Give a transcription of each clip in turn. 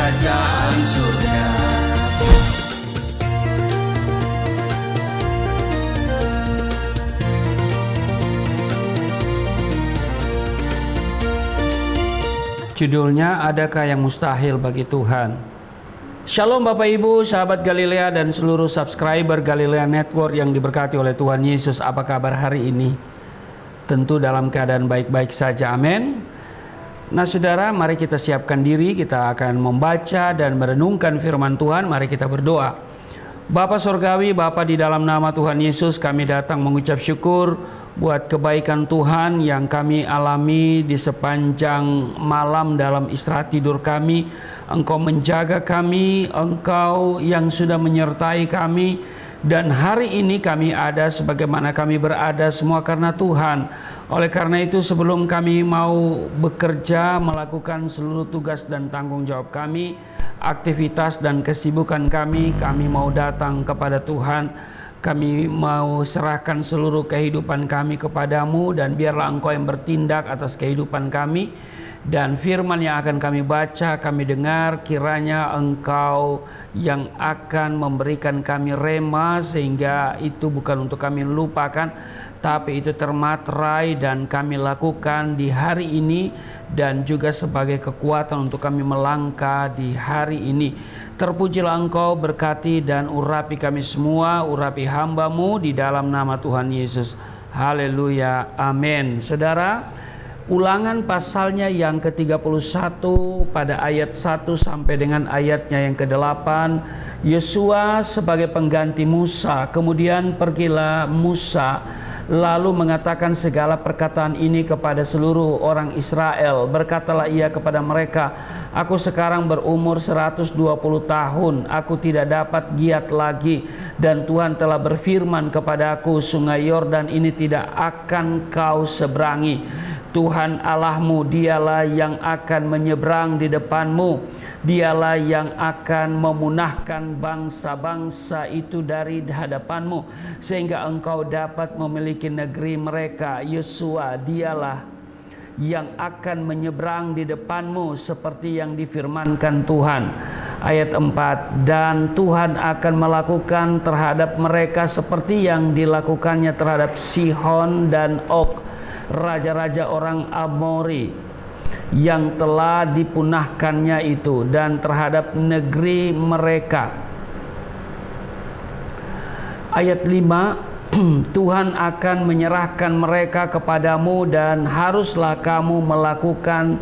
kerajaan surga. Judulnya, Adakah yang Mustahil Bagi Tuhan? Shalom Bapak Ibu, sahabat Galilea dan seluruh subscriber Galilea Network yang diberkati oleh Tuhan Yesus. Apa kabar hari ini? Tentu dalam keadaan baik-baik saja, amin. Nah saudara, mari kita siapkan diri, kita akan membaca dan merenungkan firman Tuhan. Mari kita berdoa. Bapa Sorgawi, Bapa di dalam nama Tuhan Yesus, kami datang mengucap syukur buat kebaikan Tuhan yang kami alami di sepanjang malam dalam istirahat tidur kami. Engkau menjaga kami, Engkau yang sudah menyertai kami. Dan hari ini kami ada sebagaimana kami berada semua karena Tuhan. Oleh karena itu sebelum kami mau bekerja, melakukan seluruh tugas dan tanggung jawab kami, aktivitas dan kesibukan kami mau datang kepada Tuhan. Kami mau serahkan seluruh kehidupan kami kepadamu, dan biarlah Engkau yang bertindak atas kehidupan kami. Dan firman yang akan kami baca, kami dengar, kiranya Engkau yang akan memberikan kami rema, sehingga itu bukan untuk kami lupakan, tapi itu termaterai dan kami lakukan di hari ini, dan juga sebagai kekuatan untuk kami melangkah di hari ini. Terpujilah Engkau, berkati dan urapi kami semua, urapi hamba-Mu di dalam nama Tuhan Yesus. Haleluya, amin. Saudara, Ulangan pasalnya yang ke-31 pada ayat 1 sampai dengan ayatnya yang ke-8, Yosua sebagai pengganti Musa. Kemudian pergilah Musa lalu mengatakan segala perkataan ini kepada seluruh orang Israel. Berkatalah ia kepada mereka, aku sekarang berumur 120 tahun, aku tidak dapat giat lagi, dan Tuhan telah berfirman kepadaku, sungai Yordan ini tidak akan kau seberangi. Tuhan Allahmu, dialah yang akan menyeberang di depanmu. Dialah yang akan memunahkan bangsa-bangsa itu dari hadapanmu, sehingga engkau dapat memiliki negeri mereka. Yosua, dialah yang akan menyeberang di depanmu seperti yang difirmankan Tuhan. Ayat 4, dan Tuhan akan melakukan terhadap mereka seperti yang dilakukannya terhadap Sihon dan Og, raja-raja orang Amori yang telah dipunahkannya itu, dan terhadap negeri mereka. Ayat 5, Tuhan akan menyerahkan mereka kepadamu, dan haruslah kamu melakukan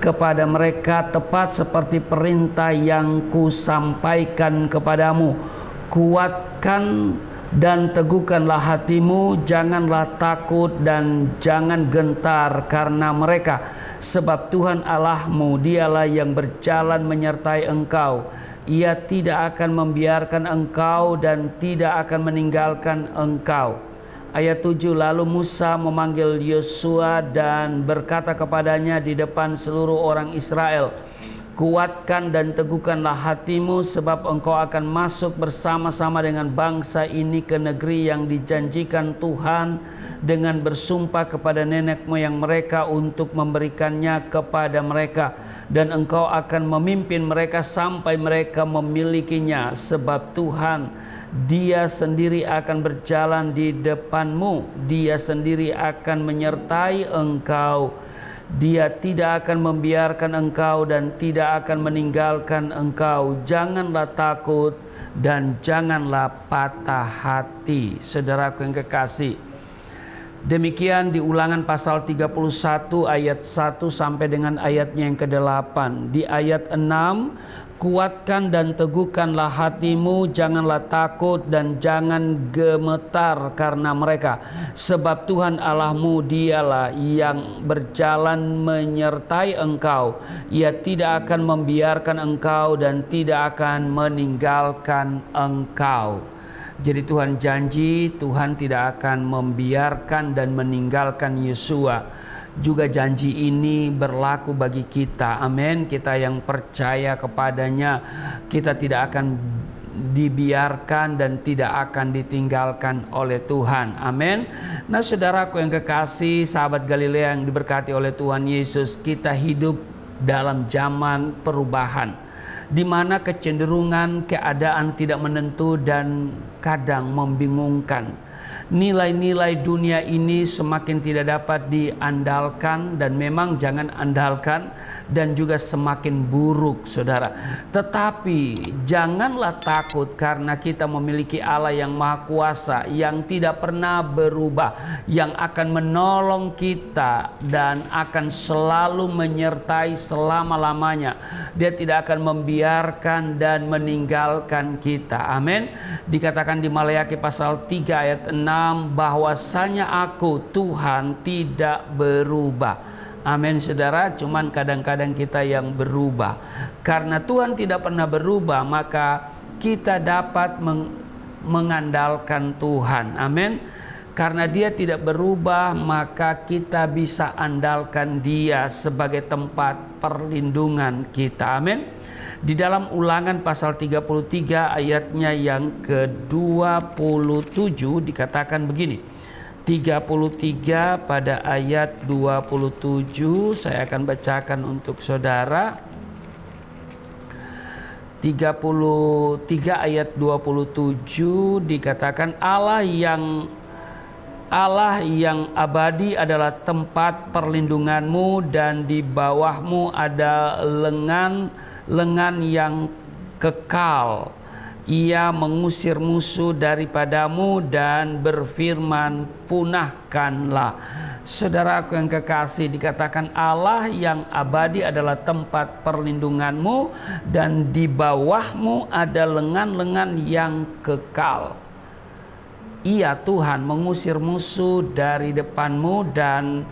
kepada mereka tepat seperti perintah yang kusampaikan kepadamu. Kuatkan dan teguhkanlah hatimu, janganlah takut dan jangan gentar karena mereka, sebab Tuhan Allahmu, dialah yang berjalan menyertai engkau. Ia tidak akan membiarkan engkau dan tidak akan meninggalkan engkau. Ayat 7, lalu Musa memanggil Yosua dan berkata kepadanya di depan seluruh orang Israel, kuatkan dan teguhkanlah hatimu, sebab engkau akan masuk bersama-sama dengan bangsa ini ke negeri yang dijanjikan Tuhan dengan bersumpah kepada nenek moyang mereka untuk memberikannya kepada mereka. Dan engkau akan memimpin mereka sampai mereka memilikinya, sebab Tuhan, Dia sendiri akan berjalan di depanmu. Dia sendiri akan menyertai engkau. Dia tidak akan membiarkan engkau dan tidak akan meninggalkan engkau. Janganlah takut dan janganlah patah hati. Saudaraku yang kekasih, demikian di Ulangan pasal 31 ayat 1 sampai dengan ayatnya yang ke-8. Di ayat 6, kuatkan dan teguhkanlah hatimu, janganlah takut dan jangan gemetar karena mereka, sebab Tuhan Allahmu, dialah yang berjalan menyertai engkau. Ia tidak akan membiarkan engkau dan tidak akan meninggalkan engkau. Jadi Tuhan janji, Tuhan tidak akan membiarkan dan meninggalkan Yosua. Juga janji ini berlaku bagi kita. Amin. Kita yang percaya kepadanya, kita tidak akan dibiarkan dan tidak akan ditinggalkan oleh Tuhan. Amin. Nah, saudaraku yang kekasih, sahabat Galilea yang diberkati oleh Tuhan Yesus, kita hidup dalam zaman perubahan, di mana kecenderungan keadaan tidak menentu dan kadang membingungkan. Nilai-nilai dunia ini semakin tidak dapat diandalkan, dan memang jangan andalkan, dan juga semakin buruk, saudara. Tetapi janganlah takut, karena kita memiliki Allah yang Maha Kuasa, yang tidak pernah berubah, yang akan menolong kita dan akan selalu menyertai selama-lamanya. Dia tidak akan membiarkan dan meninggalkan kita. Amin. Dikatakan di Maleakhi pasal 3 ayat 6, bahwasanya aku Tuhan tidak berubah. Amin, saudara. Cuman kadang-kadang kita yang berubah. Karena Tuhan tidak pernah berubah, maka kita dapat mengandalkan Tuhan. Amin. Karena Dia tidak berubah, maka kita bisa andalkan Dia sebagai tempat perlindungan kita. Amin. Di dalam Ulangan pasal 33 ayatnya yang ke-27 dikatakan begini, 33 pada ayat 27. Saya akan bacakan untuk saudara. 33 ayat 27 dikatakan, Allah yang abadi adalah tempat perlindunganmu, dan di bawahmu ada lengan yang kekal. Ia mengusir musuh daripadamu dan berfirman, punahkanlah. Saudaraku yang kekasih, dikatakan Allah yang abadi adalah tempat perlindunganmu, dan di bawahmu ada lengan-lengan yang kekal. Ia Tuhan mengusir musuh dari depanmu dan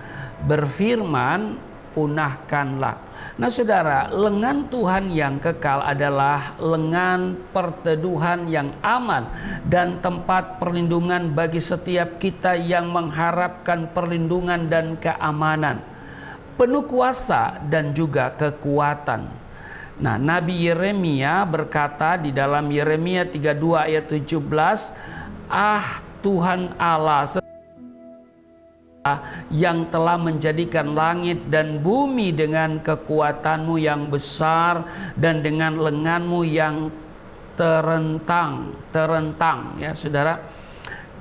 berfirman, punahkanlah. Nah saudara, lengan Tuhan yang kekal adalah lengan perteduhan yang aman dan tempat perlindungan bagi setiap kita yang mengharapkan perlindungan dan keamanan, penuh kuasa dan juga kekuatan. Nah, Nabi Yeremia berkata di dalam Yeremia 32 ayat 17, Tuhan Allah yang telah menjadikan langit dan bumi dengan kekuatanmu yang besar dan dengan lenganmu yang terentang ya saudara,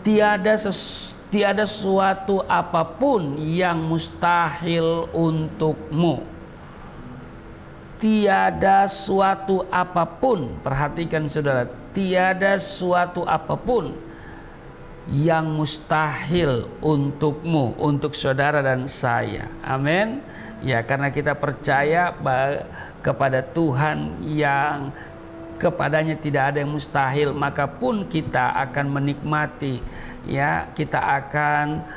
tiada suatu apapun yang mustahil untukmu. Tiada suatu apapun, perhatikan saudara, tiada suatu apapun yang mustahil untukmu, untuk saudara dan saya. Amin. Ya, karena kita percaya kepada Tuhan yang kepadanya tidak ada yang mustahil, maka pun kita akan menikmati, ya, kita akan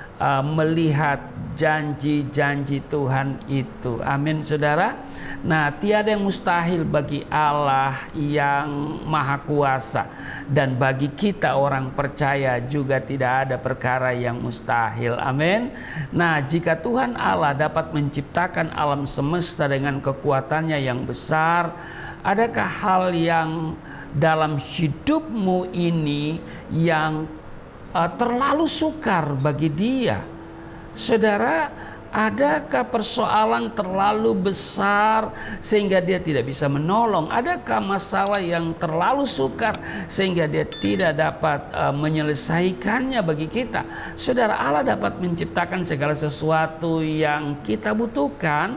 melihat janji-janji Tuhan itu. Amin saudara. Nah, tiada yang mustahil bagi Allah yang maha kuasa, dan bagi kita orang percaya juga tidak ada perkara yang mustahil. Amin. Nah, jika Tuhan Allah dapat menciptakan alam semesta dengan kekuatannya yang besar, adakah hal yang dalam hidupmu ini yang terlalu sukar bagi Dia? Saudara, adakah persoalan terlalu besar sehingga Dia tidak bisa menolong? Adakah masalah yang terlalu sukar sehingga Dia tidak dapat menyelesaikannya bagi kita? Saudara, Allah dapat menciptakan segala sesuatu yang kita butuhkan,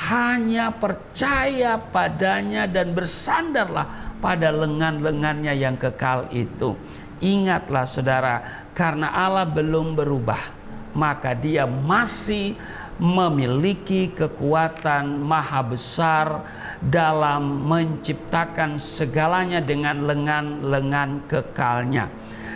hanya percaya padanya dan bersandarlah pada lengan-lengannya yang kekal itu. Ingatlah saudara, karena Allah belum berubah, maka Dia masih memiliki kekuatan maha besar dalam menciptakan segalanya dengan lengan-lengan kekalnya.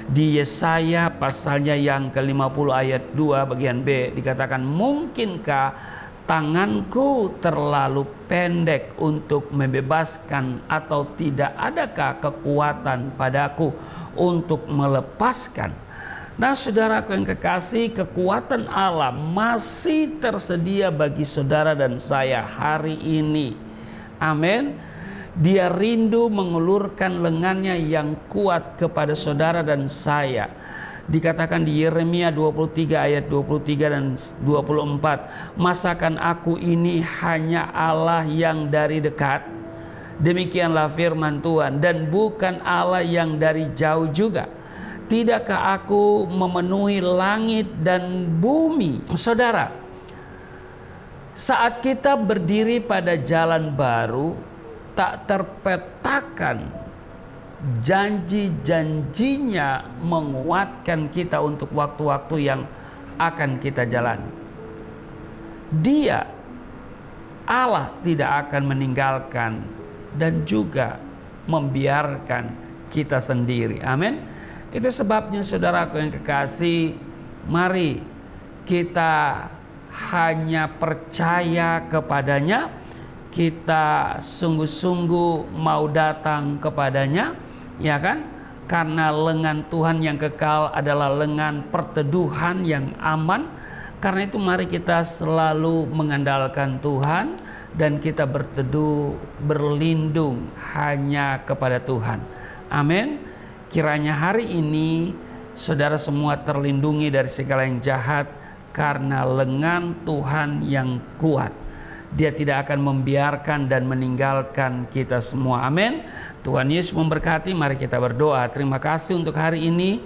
Di Yesaya pasalnya yang ke-50 ayat 2 bagian B dikatakan, mungkinkah tanganku terlalu pendek untuk membebaskan, atau tidak adakah kekuatan padaku untuk melepaskan? Nah saudaraku yang kekasih, kekuatan Allah masih tersedia bagi saudara dan saya hari ini. Amin. Dia rindu mengulurkan lengannya yang kuat kepada saudara dan saya. Dikatakan di Yeremia 23 ayat 23 dan 24, masakan aku ini hanya Allah yang dari dekat? Demikianlah firman Tuhan, dan bukan Allah yang dari jauh juga. Tidakkah aku memenuhi langit dan bumi? Saudara, saat kita berdiri pada jalan baru, tak terpetakan janji-janjinya menguatkan kita untuk waktu-waktu yang akan kita jalani. Dia, Allah, tidak akan meninggalkan dan juga membiarkan kita sendiri. Amin. Itu sebabnya saudaraku yang kekasih, mari kita hanya percaya kepadanya, kita sungguh-sungguh mau datang kepadanya, ya kan? Karena lengan Tuhan yang kekal adalah lengan perteduhan yang aman. Karena itu mari kita selalu mengandalkan Tuhan dan kita berteduh, berlindung hanya kepada Tuhan. Amin. Kiranya hari ini Saudara semua terlindungi dari segala yang jahat karena lengan Tuhan yang kuat. Dia tidak akan membiarkan dan meninggalkan kita semua. Amin. Tuhan Yesus memberkati. Mari kita berdoa. Terima kasih untuk hari ini.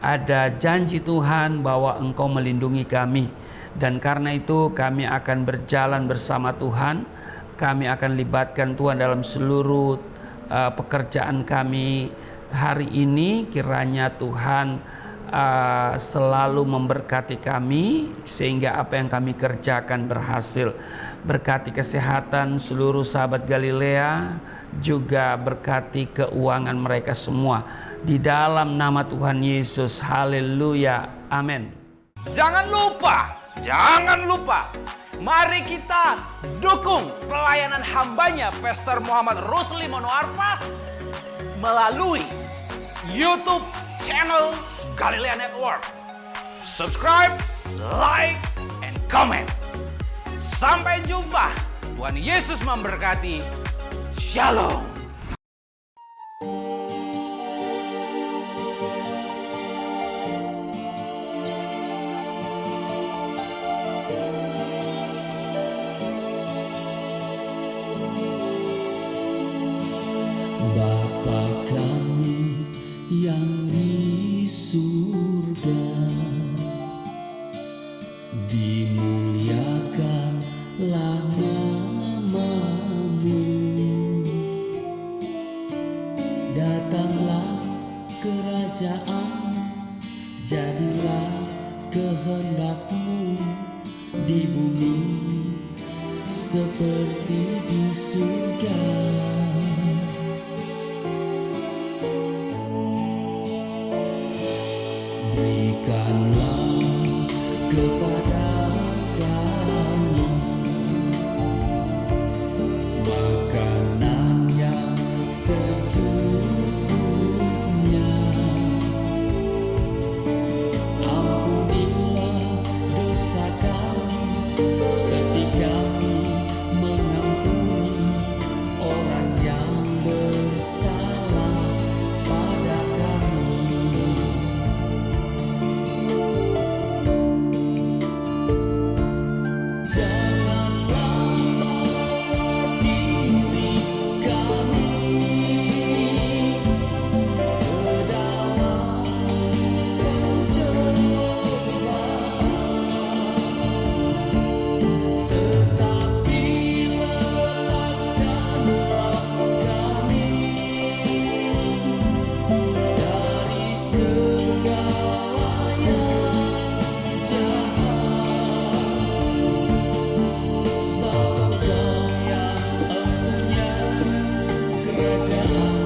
Ada janji Tuhan bahwa Engkau melindungi kami. Dan karena itu kami akan berjalan bersama Tuhan. Kami akan libatkan Tuhan dalam seluruh pekerjaan kami hari ini. Kiranya Tuhan selalu memberkati kami sehingga apa yang kami kerjakan berhasil. Berkati kesehatan seluruh sahabat Galilea, juga berkati keuangan mereka semua di dalam nama Tuhan Yesus. Haleluya, amin. Jangan lupa, mari kita dukung pelayanan hambanya Pastor Muhammad Rusli Monoarfa melalui YouTube channel Galilea Network. Subscribe, like, and comment. Sampai jumpa. Tuhan Yesus memberkati. Shalom. Bapa kami yang di surga, dimuliakanlah nama-Mu. Datanglah kerajaan, jadilah kehendak-Mu di bumi seperti di surga. Berikanlah kepada kami makanan yang secukupnya. Ampunilah dosa kami seperti kami mengampuni orang yang bersalah pada kami. Kerajaan